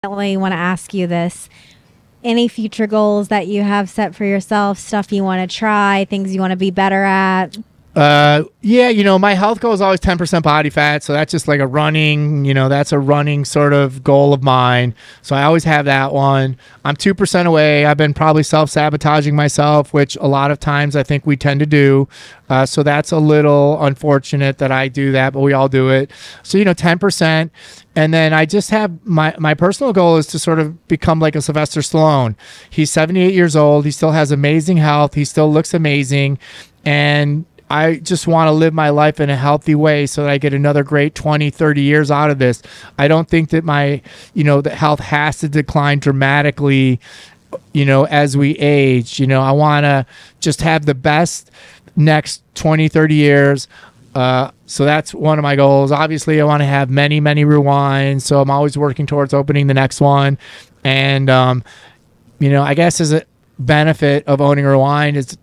definitely want to ask you this. Any future goals that you have set for yourself, stuff you want to try, things you want to be better at? Yeah, my health goal is always 10% body fat. So that's just like a running, that's a running sort of goal of mine. So I always have that one. I'm 2% away. I've been probably self-sabotaging myself, which a lot of times I think we tend to do. So that's a little unfortunate that I do that, but we all do it. So, 10%. And then I just have my personal goal is to sort of become like a Sylvester Stallone. He's 78 years old. He still has amazing health. He still looks amazing. And I just want to live my life in a healthy way so that I get another great 20, 30 years out of this. I don't think that my, the health has to decline dramatically, as we age. I want to just have the best next 20, 30 years. So that's one of my goals. Obviously, I want to have many, many rewinds. So I'm always working towards opening the next one. And, I guess as a benefit of owning a rewind is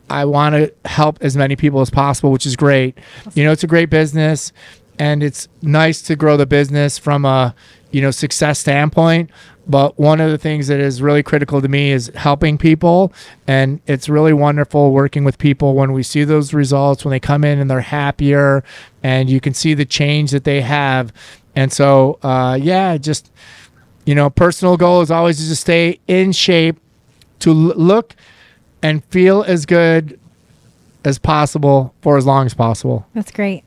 I want to help as many people as possible, which is great. It's a great business, and it's nice to grow the business from a, success standpoint. But one of the things that is really critical to me is helping people. And it's really wonderful working with people when we see those results, when they come in and they're happier and you can see the change that they have. And so, just, personal goal is always to just stay in shape, to look and feel as good as possible for as long as possible. That's great.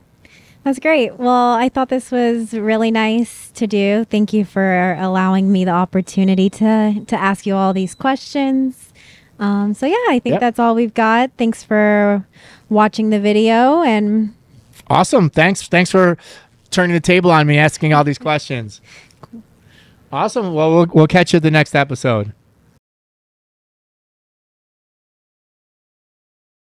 That's great. Well, I thought this was really nice to do. Thank you for allowing me the opportunity to ask you all these questions. I think that's all we've got. Thanks for watching the video. And awesome. Thanks for turning the table on me, asking all these questions. Awesome. Well, we'll catch you at the next episode.